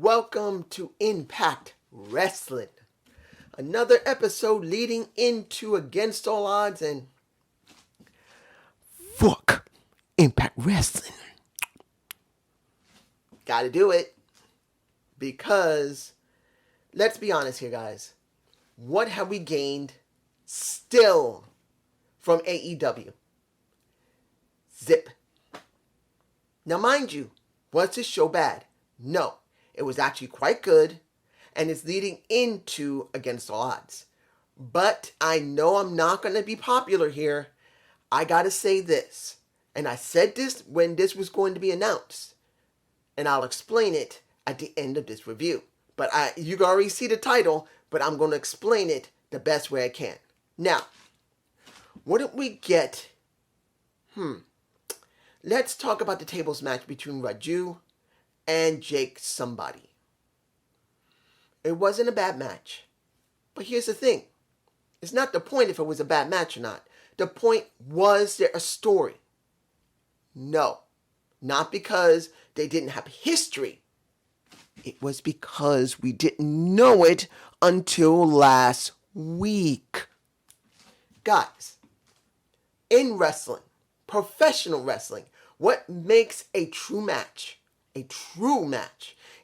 welcome to Impact Wrestling. Another episode leading into Against All Odds and fuck Impact Wrestling. Gotta do it because, let's be honest here, guys. What have we gained still from AEW? Zip. Now, mind you, was this show bad? No. It was actually quite good, and it's leading into Against All Odds. But I know I'm not going to be popular here. I got to say this, and I said this when this was going to be announced, and I'll explain it at the end of this review. But you can already see the title, but I'm going to explain it the best way I can. Now, what did we get? Let's talk about the tables match between Raju and Jake somebody. It wasn't a bad match. But here's the thing. It's not the point if it was a bad match or not. The point, was there a story? No. Not because they didn't have history. It was because we didn't know it until last week. Guys, in wrestling, professional wrestling, what makes a true match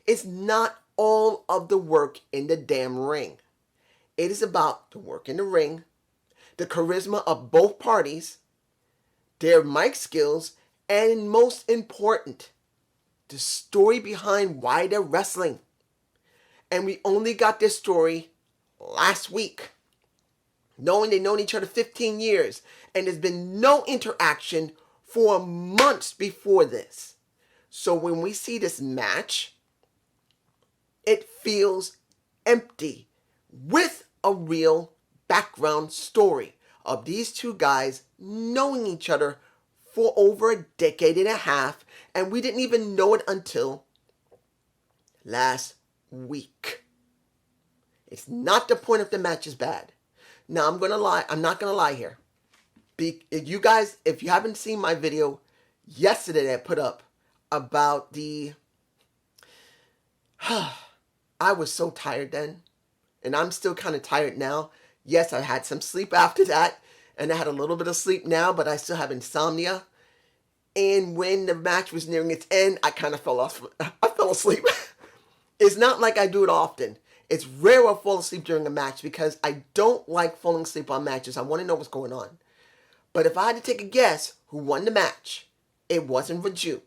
is not all of the work in the damn ring. It is about the work in the ring, the charisma of both parties, their mic skills, and most important, the story behind why they're wrestling. And we only got this story last week, knowing they've known each other 15 years, and there's been no interaction for months before this. So when we see this match, it feels empty with a real background story of these two guys knowing each other for over a decade and a half, and we didn't even know it until last week. It's not the point if the match is bad. Now, I'm not going to lie here. You guys, if you haven't seen my video yesterday that I put up about the... I was so tired then, and I'm still kind of tired now. Yes, I had some sleep after that, and I had a little bit of sleep now, but I still have insomnia. And when the match was nearing its end, I kind of fell asleep. It's not like I do it often. It's rare I fall asleep during a match because I don't like falling asleep on matches. I want to know what's going on. But if I had to take a guess who won the match, it wasn't Raju.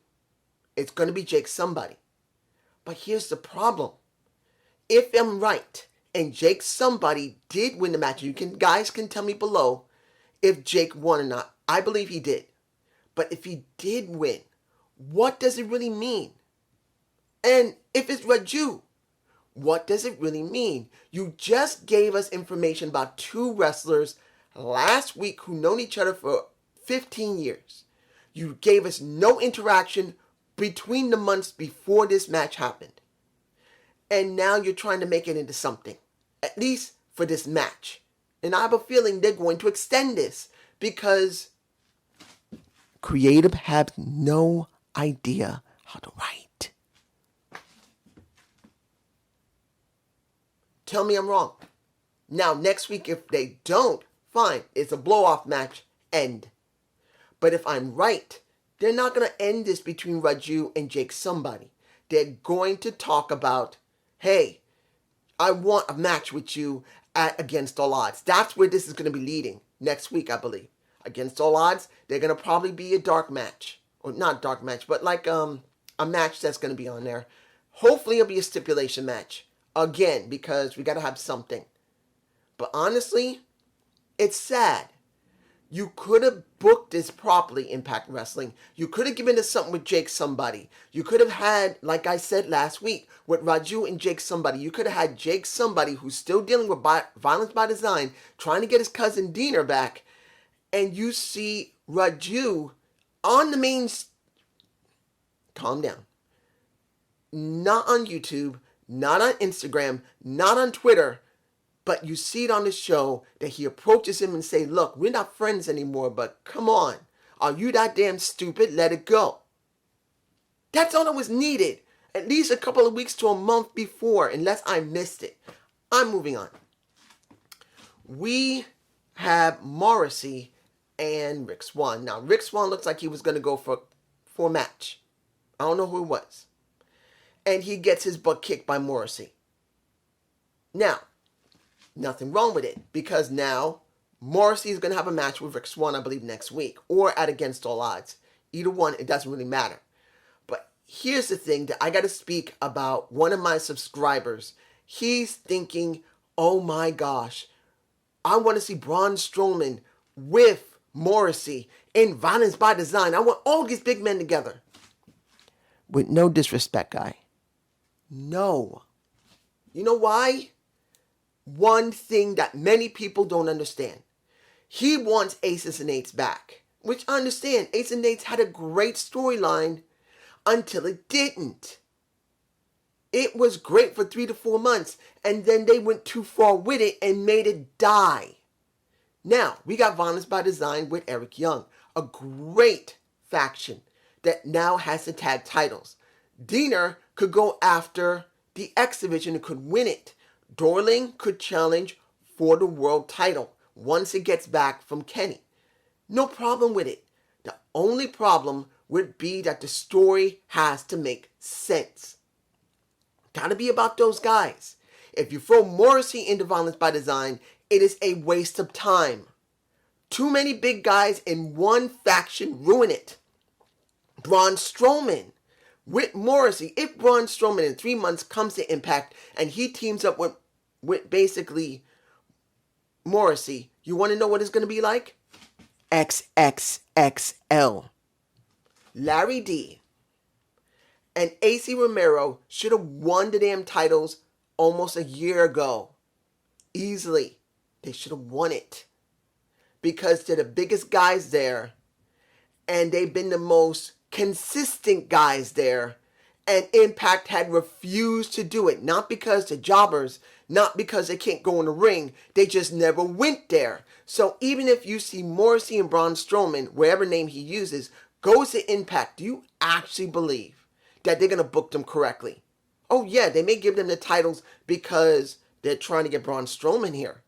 It's going to be Jake somebody. But here's the problem. If I'm right, and Jake somebody did win the match, guys can tell me below if Jake won or not. I believe he did. But if he did win, what does it really mean? And if it's Raju, what does it really mean? You just gave us information about two wrestlers last week who known each other for 15 years. You gave us no interaction between the months before this match happened. And now you're trying to make it into something, at least for this match. And I have a feeling they're going to extend this because creative have no idea how to write. Tell me I'm wrong. Now, next week, if they don't, fine, it's a blow-off match, end. But if I'm right, they're not going to end this between Raju and Jake somebody. They're going to talk about, hey, I want a match with you at Against All Odds. That's where this is going to be leading next week, I believe. Against All Odds, they're going to probably be a dark match. Or not dark match, but like a match that's going to be on there. Hopefully it'll be a stipulation match. Again, because we got to have something. But honestly, it's sad. You could have booked this properly, Impact Wrestling. You could have given us something with Jake somebody. You could have had, like I said last week, with Raju and Jake somebody. You could have had Jake somebody who's still dealing with violence by design, trying to get his cousin Diener back. And you see Raju on the main... Calm down. Not on YouTube, not on Instagram, not on Twitter. But you see it on the show that he approaches him and say, look, we're not friends anymore, but come on. Are you that damn stupid? Let it go. That's all that was needed. at least a couple of weeks to a month before, unless I missed it. I'm moving on. We have Morrissey and Rick Swann. Now, Rick Swann looks like he was going to go for a match. I don't know who it was. And he gets his butt kicked by Morrissey. Now, nothing wrong with it, because now Morrissey is going to have a match with Rick Swann, I believe, next week, or at Against All Odds. Either one, it doesn't really matter. But here's the thing that I got to speak about one of my subscribers. He's thinking, oh my gosh, I want to see Braun Strowman with Morrissey in Violence by Design. I want all these big men together. With no disrespect, guy. No. You know why? One thing that many people don't understand. He wants Aces and Eights back. Which I understand. Aces and Eights had a great storyline until it didn't. It was great for 3 to 4 months, and then they went too far with it and made it die. Now, we got Violence by Design with Eric Young, a great faction that now has the tag titles. Diener could go after the Xdivision and could win it. Dorling could challenge for the world title once it gets back from Kenny. No problem with it. The only problem would be that the story has to make sense. Gotta be about those guys. If you throw Morrissey into Violence by Design, it is a waste of time. Too many big guys in one faction ruin it. Braun Strowman with Morrissey. If Braun Strowman in 3 months comes to Impact and he teams up with basically Morrissey, you want to know what it's going to be like? XXXL. Larry D and AC Romero should have won the damn titles almost a year ago. Easily. They should have won it. Because they're the biggest guys there. And they've been the most consistent guys there. And Impact had refused to do it. Not because they're jobbers. Not because they can't go in the ring. They just never went there. So even if you see Morrissey and Braun Strowman, whatever name he uses, goes to Impact, do you actually believe that they're going to book them correctly? Oh yeah, they may give them the titles because they're trying to get Braun Strowman here.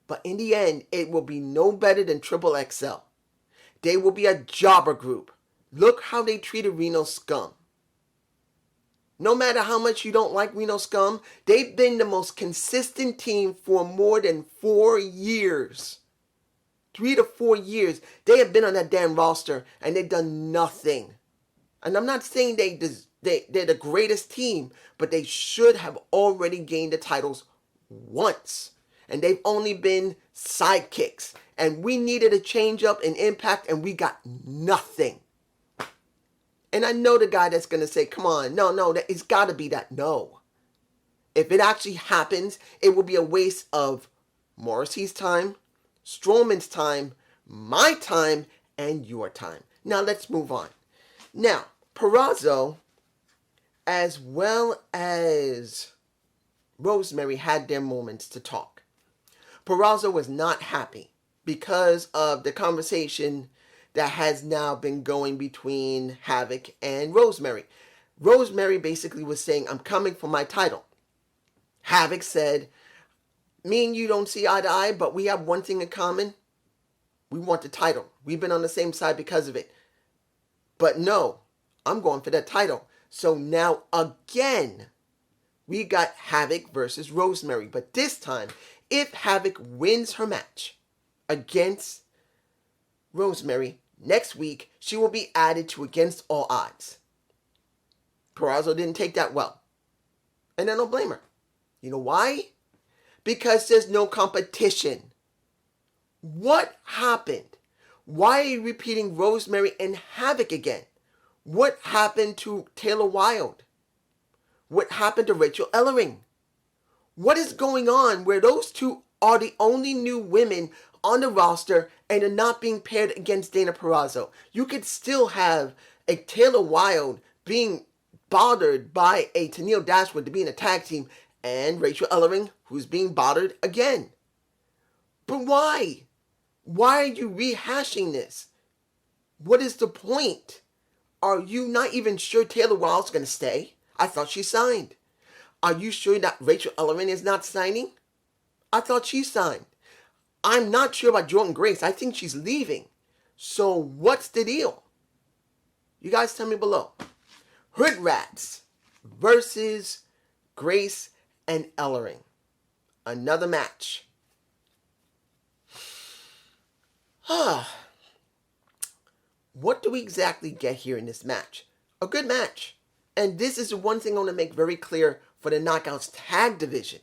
But in the end, it will be no better than Triple XL. They will be a jobber group. Look how they treated Reno Scum. No matter how much you don't like Reno Scum, they've been the most consistent team for more than 4 years. 3 to 4 years. They have been on that damn roster and they've done nothing. And I'm not saying they're the greatest team, but they should have already gained the titles once. And they've only been sidekicks. And we needed a change up in Impact and we got nothing. And I know the guy that's going to say, come on, no, it's got to be that. No. If it actually happens, it will be a waste of Morrissey's time, Strowman's time, my time, and your time. Now let's move on. Now, Purrazzo, as well as Rosemary, had their moments to talk. Purrazzo was not happy because of the conversation that has now been going between Havoc and Rosemary. Rosemary basically was saying, I'm coming for my title. Havoc said, me and you don't see eye to eye, but we have one thing in common. We want the title. We've been on the same side because of it. But no, I'm going for that title. So now again, we got Havoc versus Rosemary. But this time, if Havoc wins her match against Rosemary, next week, she will be added to Against All Odds. Purrazzo didn't take that well. And I don't blame her. You know why? Because there's no competition. What happened? Why are you repeating Rosemary and Havoc again? What happened to Taylor Wilde? What happened to Rachel Ellering? What is going on where those two are the only new women on the roster and are not being paired against Dana Purrazzo? You could still have a Taylor Wilde being bothered by a Tennille Dashwood to be in a tag team and Rachel Ellering who's being bothered again. But why? Why are you rehashing this? What is the point? Are you not even sure Taylor Wilde's going to stay? I thought she signed. Are you sure that Rachel Ellering is not signing? I thought she signed. I'm not sure about Jordan Grace. I think she's leaving. So what's the deal? You guys tell me below. Hood Rats versus Grace and Ellering. Another match. What do we exactly get here in this match? A good match. And this is the one thing I want to make very clear for the Knockouts Tag Division.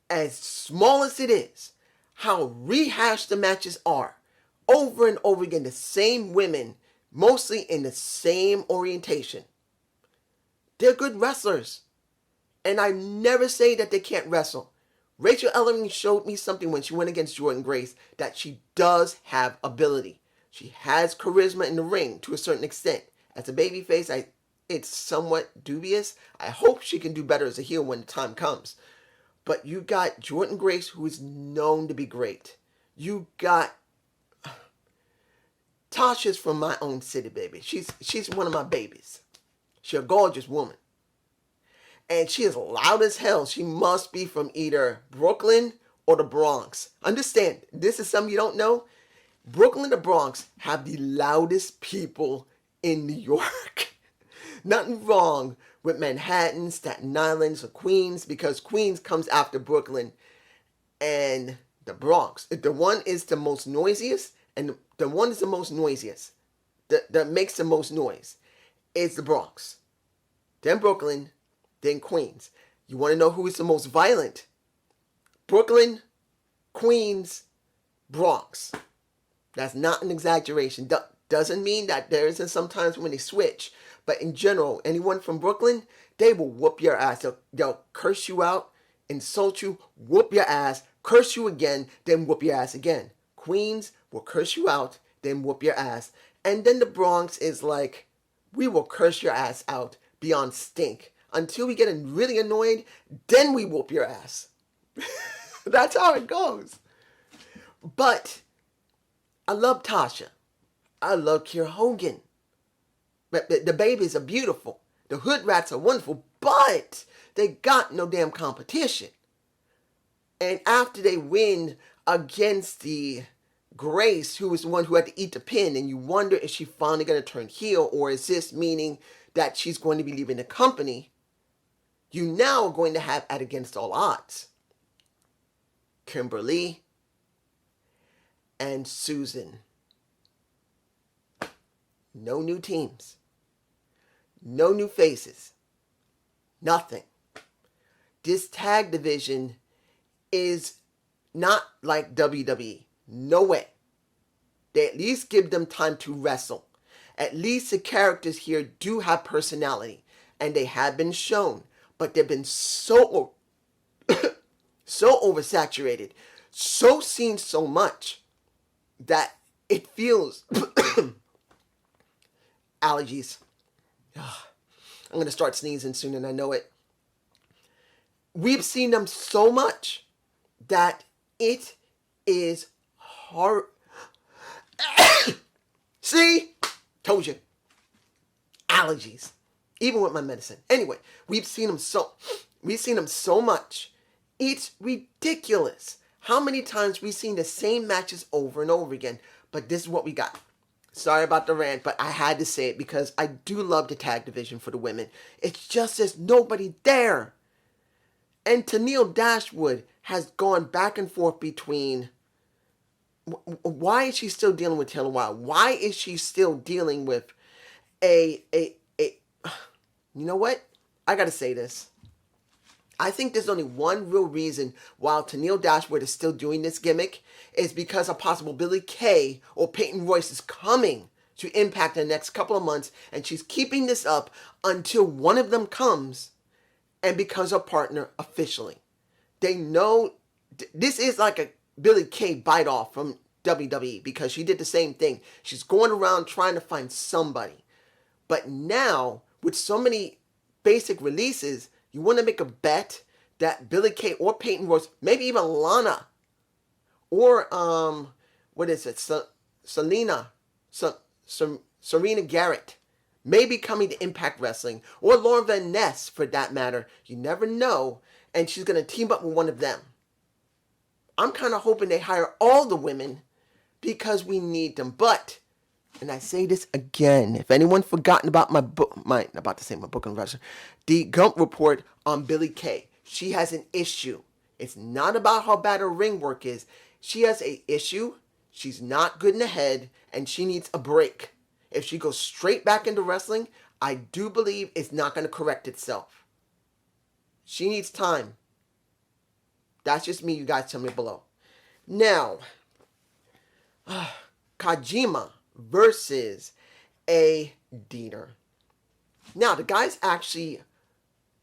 As small as it is, how rehashed the matches are. Over and over again, the same women, mostly in the same orientation. They're good wrestlers. And I never say that they can't wrestle. Rachel Ellering showed me something when she went against Jordan Grace, that she does have ability. She has charisma in the ring to a certain extent. As a babyface, it's somewhat dubious. I hope she can do better as a heel when the time comes. But you got Jordan Grace, who is known to be great. You got Tasha's from my own city, baby. She's one of my babies. She's a gorgeous woman. And she is loud as hell. She must be from either Brooklyn or the Bronx. Understand, this is something you don't know. Brooklyn and the Bronx have the loudest people in New York. Nothing wrong with Manhattan, Staten Island, or Queens, because Queens comes after Brooklyn and the Bronx. The one is the most noisiest, and the one is the most noisiest, that makes the most noise, is the Bronx. Then Brooklyn, then Queens. You want to know who is the most violent? Brooklyn, Queens, Bronx. That's not an exaggeration. Doesn't mean that there isn't sometimes when they switch. But in general, anyone from Brooklyn, they will whoop your ass. They'll curse you out, insult you, whoop your ass, curse you again, then whoop your ass again. Queens will curse you out, then whoop your ass. And then the Bronx is like, we will curse your ass out beyond stink. Until we get really annoyed, then we whoop your ass. That's how it goes. But I love Tasha. I love Kiera Hogan. The babies are beautiful. The Hood Rats are wonderful. But they got no damn competition. And after they win against the Grace, who was the one who had to eat the pin, and you wonder, is she finally going to turn heel, or is this meaning that she's going to be leaving the company? You now are going to have at Against All Odds Kimberly and Susan. No new teams. No new faces. Nothing. This tag division is not like WWE. No way. They at least give them time to wrestle. At least the characters here do have personality. And they have been shown. But they've been so oversaturated, so seen so much, that it feels allergies. I'm going to start sneezing soon, and I know it. We've seen them so much that it is hard. See? Told you. Allergies. Even with my medicine. Anyway, we've seen them so much. It's ridiculous how many times we've seen the same matches over and over again. But this is what we got. Sorry about the rant, but I had to say it because I do love the tag division for the women. It's just there's nobody there. And Tennille Dashwood has gone back and forth between, why is she still dealing with Taylor Wilde? Why is she still dealing with you know what? I gotta say this. I think there's only one real reason why Tennille Dashwood is still doing this gimmick, is because a possible Billie Kay or Peyton Royce is coming to Impact in the next couple of months, and she's keeping this up until one of them comes and becomes a partner officially. They know this is like a Billie Kay bite off from WWE, because she did the same thing. She's going around trying to find somebody. But now, with so many basic releases, you want to make a bet that Billie Kay or Peyton Royce, maybe even Lana, or Serena Garrett, maybe coming to Impact Wrestling, or Lauren Van Ness for that matter. You never know. And she's going to team up with one of them. I'm kind of hoping they hire all the women because we need them. But, and I say this again, if anyone's forgotten about my book, about to say my book on wrestling, the Gump report on Billie Kay. She has an issue. It's not about how bad her ring work is. She has an issue. She's not good in the head, and she needs a break. If she goes straight back into wrestling, I do believe it's not going to correct itself. She needs time. That's just me. You guys tell me below. Now, Kojima versus a Diener. Now, the guy's actually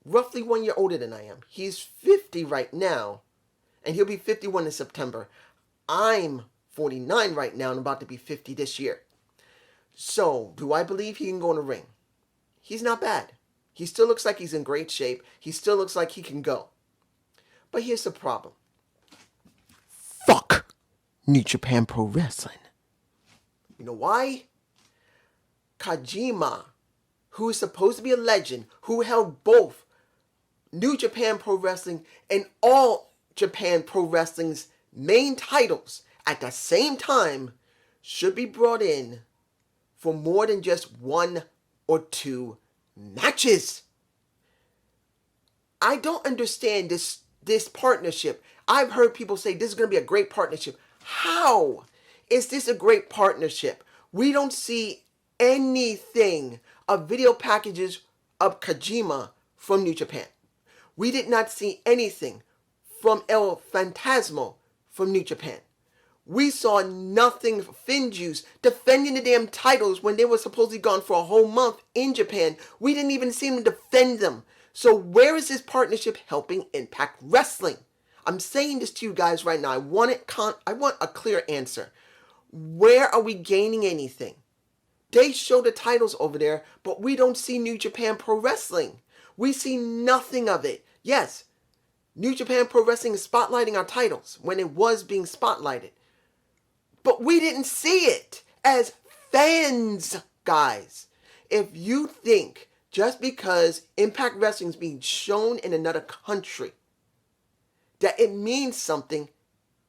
roughly 1 year older than I am. He's 50 right now, and he'll be 51 in September. I'm 49 right now and about to be 50 this year. So, do I believe he can go in a ring? He's not bad. He still looks like he's in great shape. He still looks like he can go. But here's the problem. Fuck New Japan Pro Wrestling. You know why? Kojima, who is supposed to be a legend, who held both New Japan Pro Wrestling and All Japan Pro Wrestling's main titles at the same time, should be brought in for more than just 1 or 2 matches. I don't understand this partnership. I've heard people say this is going to be a great partnership. How is this a great partnership? We don't see anything of video packages of Kojima from New Japan. We did not see anything from El Fantasma from New Japan. We saw nothing for Finjuice defending the damn titles when they were supposedly gone for a whole month in Japan. We didn't even see them defend them. So where is this partnership helping Impact Wrestling? I'm saying this to you guys right now. I want a clear answer. Where are we gaining anything? They show the titles over there, but we don't see New Japan Pro Wrestling. We see nothing of it. Yes, New Japan Pro Wrestling is spotlighting our titles when it was being spotlighted. But we didn't see it as fans, guys. If you think just because Impact Wrestling is being shown in another country that it means something,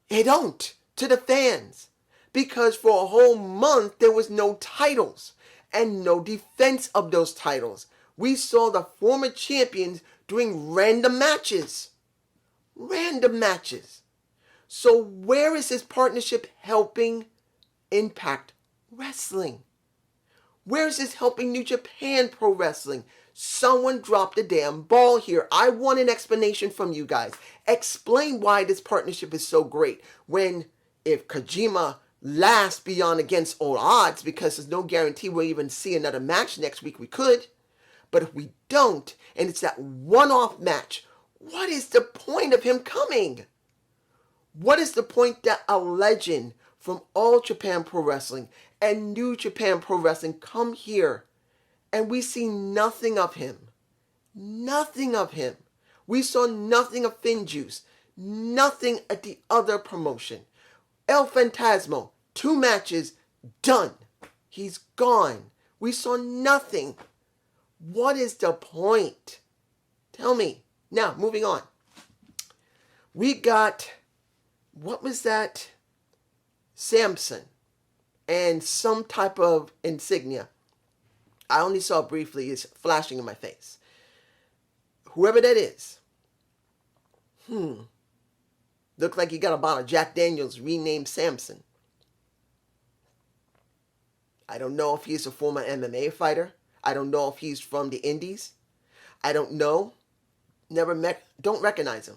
it don't to the fans. Because for a whole month there was no titles and no defense of those titles. We saw the former champions doing random matches. Random matches. So where is this partnership helping Impact Wrestling? Where is this helping New Japan Pro Wrestling? Someone dropped the damn ball here. I want an explanation from you guys. Explain why this partnership is so great. When if Kojima lasts beyond against all odds, because there's no guarantee we'll even see another match next week, we could. But if we don't, and it's that one-off match, what is the point of him coming? What is the point that a legend from All Japan Pro Wrestling and New Japan Pro Wrestling come here and we see nothing of him? Nothing of him. We saw nothing of Finjuice. Nothing at the other promotion. El Fantasma, 2 matches, done. He's gone. We saw nothing. What is the point? Tell me. Now, moving on. We got, what was that? Samson and some type of insignia. I only saw it briefly. It's flashing in my face. Whoever that is. Looked like he got a bottle of Jack Daniels renamed Samson. I don't know if he's a former MMA fighter. I don't know if he's from the Indies. I don't know. Never met, don't recognize him.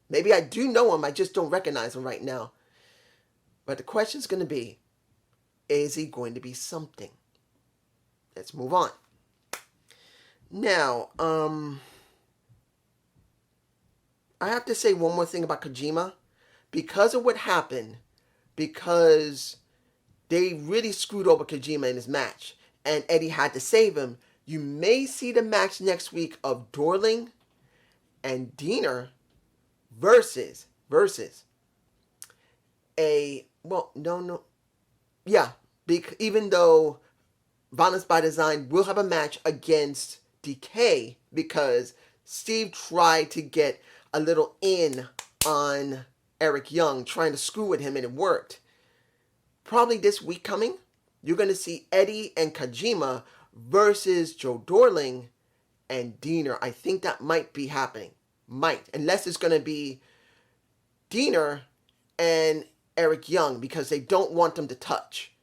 Maybe I do know him, I just don't recognize him right now. But the question's going to be, is he going to be something? Let's move on. Now, I have to say one more thing about Kojima. Because of what happened, because they really screwed over Kojima in his match, and Eddie had to save him, you may see the match next week of Dorling and Diener versus a, well, no. Yeah, even though Violence by Design will have a match against Decay because Steve tried to get a little in on Eric Young, trying to screw with him, and it worked. Probably this week coming, you're going to see Eddie and Kojima versus Joe Dorling and Diener. I think that might be happening. Might. Unless it's going to be Diener and Eric Young because they don't want them to touch.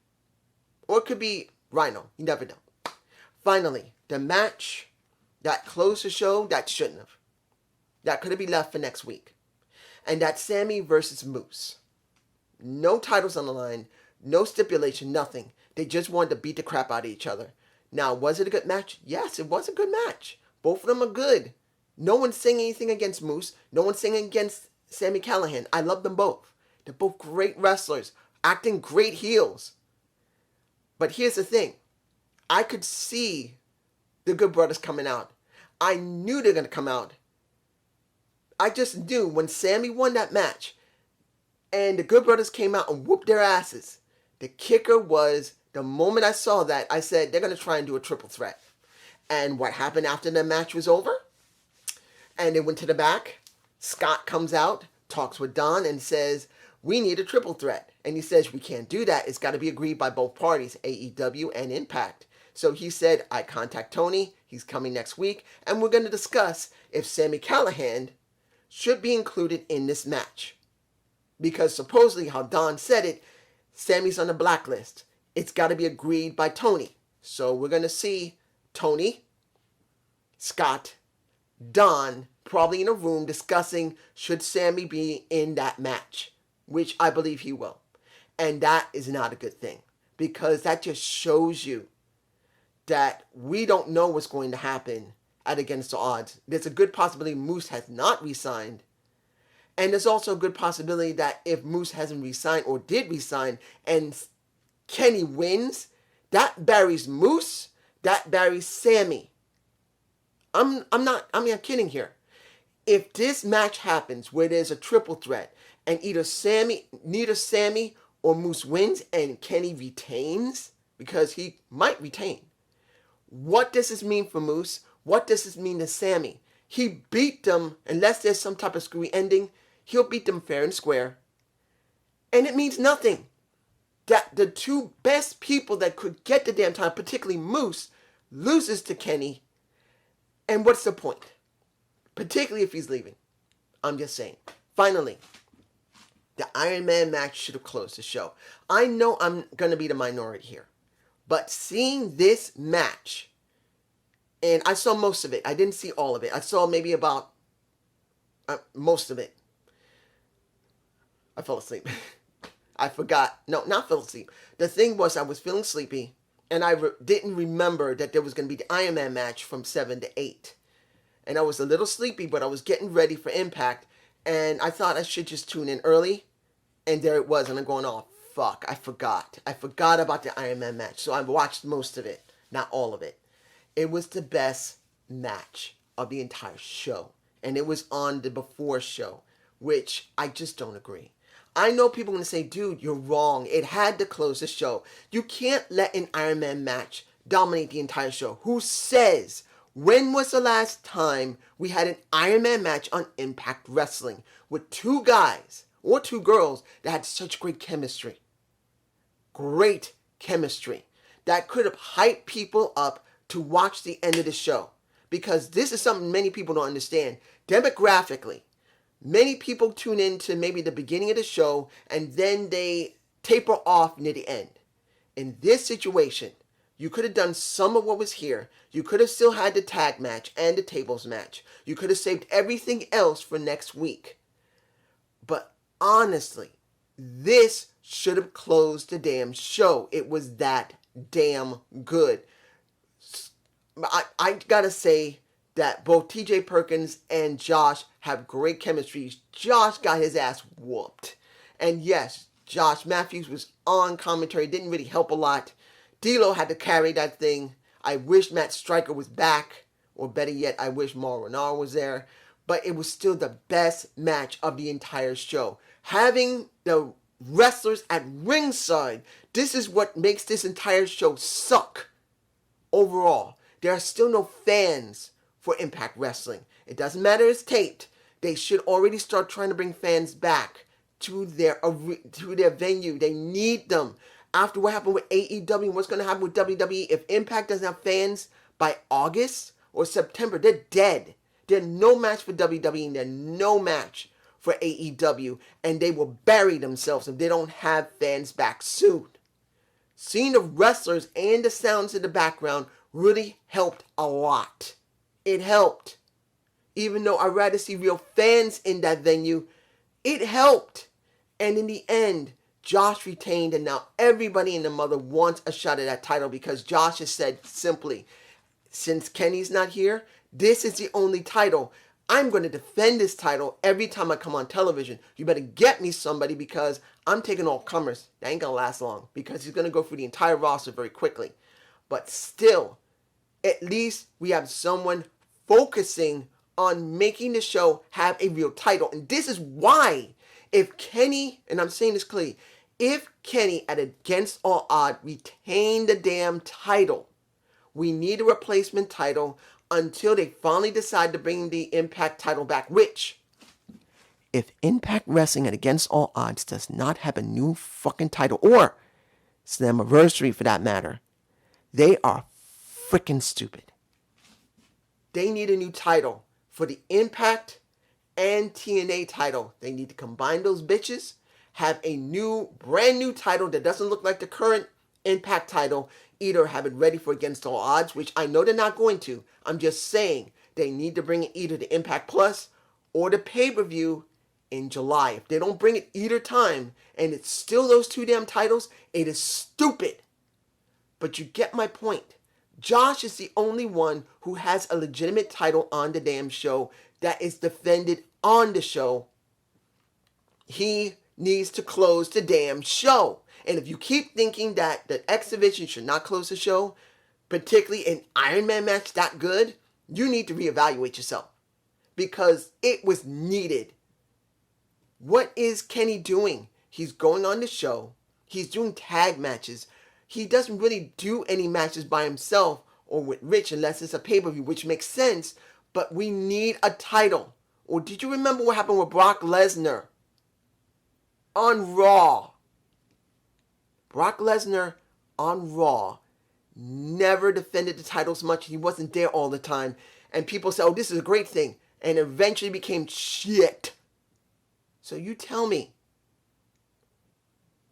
Or it could be Rhino. You never know. Finally, the match that closed the show, that shouldn't have. That could have been left for next week. And that's Sammy versus Moose. No titles on the line. No stipulation. Nothing. They just wanted to beat the crap out of each other. Now, was it a good match? Yes, it was a good match. Both of them are good. No one's saying anything against Moose. No one's saying against Sami Callihan. I love them both. They're both great wrestlers. Acting great heels. But here's the thing. I could see the Good Brothers coming out. I knew they were going to come out. I just knew when Sammy won that match and the Good Brothers came out and whooped their asses. The kicker was, the moment I saw that, I said, they're going to try and do a triple threat. And what happened after the match was over? And they went to the back. Scott comes out, talks with Don, and says, we need a triple threat. And he says, we can't do that. It's got to be agreed by both parties, AEW and Impact. So he said, I contact Tony. He's coming next week. And we're going to discuss if Sami Callihan should be included in this match. Because supposedly, how Don said it, Sammy's on the blacklist. It's got to be agreed by Tony. So we're going to see Tony, Scott, Don, probably in a room discussing should Sammy be in that match, which I believe he will. And that is not a good thing, because that just shows you that we don't know what's going to happen at Against the Odds. There's a good possibility Moose has not resigned. And there's also a good possibility that if Moose hasn't resigned or did resign and Kenny wins, that buries Moose, that buries Sammy. I'm not kidding here. If this match happens where there's a triple threat and neither Sammy or Moose wins and Kenny retains, because he might retain, what does this mean for Moose? What does this mean to Sammy? He beat them, unless there's some type of screwy ending, he'll beat them fair and square. And it means nothing. That the two best people that could get the damn time, particularly Moose, loses to Kenny. And what's the point? Particularly if he's leaving. I'm just saying. Finally, the Iron Man match should have closed the show. I know I'm going to be the minority here. But seeing this match, and I saw most of it. I didn't see all of it. I saw maybe about most of it. I fell asleep. I forgot. No, not fell asleep. The thing was, I was feeling sleepy, and I didn't remember that there was going to be the Iron Man match from 7 to 8. And I was a little sleepy, but I was getting ready for Impact, and I thought I should just tune in early, and there it was, and I'm going, oh, fuck, I forgot. I forgot about the Iron Man match, so I watched most of it, not all of it. It was the best match of the entire show, and it was on the before show, which I just don't agree. I know people are going to say, dude, you're wrong. It had to close the show. You can't let an Iron Man match dominate the entire show. Who says? When was the last time we had an Iron Man match on Impact Wrestling with two guys or two girls that had such great chemistry? Great chemistry. That could have hyped people up to watch the end of the show. Because this is something many people don't understand. Demographically, many people tune in to maybe the beginning of the show and then they taper off near the end. In this situation, you could have done some of what was here. You could have still had the tag match and the tables match. You could have saved everything else for next week. But honestly, this should have closed the damn show. It was that damn good. I gotta say that both TJ Perkins and Josh have great chemistry. Josh got his ass whooped. And yes, Josh Matthews was on commentary. Didn't really help a lot. D'Lo had to carry that thing. I wish Matt Striker was back. Or better yet, I wish Mauro Ranallo was there. But it was still the best match of the entire show. Having the wrestlers at ringside, this is what makes this entire show suck. overall. There are still no fans for Impact Wrestling. It doesn't matter it's taped. They should already start trying to bring fans back to their venue. They need them. After what happened with AEW, what's going to happen with WWE? If Impact doesn't have fans by August or September, they're dead. They're no match for WWE, and they're no match for AEW, and they will bury themselves if they don't have fans back soon. Seeing the wrestlers and the sounds in the background really helped a lot. It helped. Even though I'd rather see real fans in that venue, it helped. And in the end, Josh retained, and now everybody and their mother wants a shot at that title because Josh has said simply, since Kenny's not here, this is the only title. I'm going to defend this title every time I come on television. You better get me somebody because I'm taking all comers. That ain't going to last long because he's going to go through the entire roster very quickly. But still, at least we have someone focusing on making the show have a real title. And this is why, if Kenny, and I'm saying this clearly, if Kenny at Against All Odds retained the damn title, we need a replacement title until they finally decide to bring the Impact title back, which, if Impact Wrestling at Against All Odds does not have a new fucking title, or Slammiversary for that matter, they are freaking stupid. They need a new title for the Impact and TNA title. They need to combine those bitches, have a new, brand new title that doesn't look like the current Impact title, either have it ready for Against All Odds, which I know they're not going to. I'm just saying they need to bring it either the Impact Plus or the pay-per-view in July. If they don't bring it either time and it's still those two damn titles, it is stupid. But you get my point. Josh is the only one who has a legitimate title on the damn show that is defended on the show. He needs to close the damn show. And if you keep thinking that the Xdivision should not close the show, particularly an Ironman match that good, you need to reevaluate yourself. Because it was needed. What is Kenny doing? He's going on the show. He's doing tag matches. He doesn't really do any matches by himself or with Rich unless it's a pay-per-view, which makes sense. But we need a title. Or did you remember what happened with Brock Lesnar on Raw? Brock Lesnar on Raw never defended the titles much. He wasn't there all the time. And people said, oh, this is a great thing. And eventually became shit. So you tell me.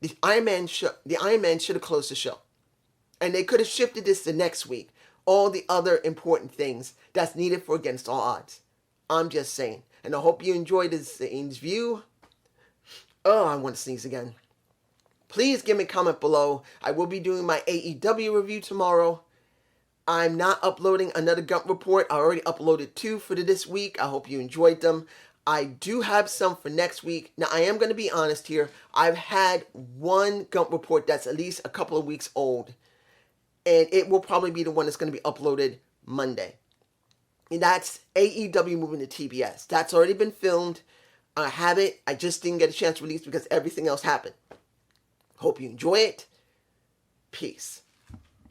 The Iron Man should have closed the show. And they could have shifted this to next week. All the other important things that's needed for Against All Odds. I'm just saying. And I hope you enjoyed this view. Oh, I want to sneeze again. Please give me a comment below. I will be doing my AEW review tomorrow. I'm not uploading another Gump Report. I already uploaded 2 for this week. I hope you enjoyed them. I do have some for next week. Now, I am going to be honest here. I've had one Gump Report that's at least a couple of weeks old. And it will probably be the one that's going to be uploaded Monday. And that's AEW moving to TBS. That's already been filmed. I have it. I just didn't get a chance to release because everything else happened. Hope you enjoy it. Peace.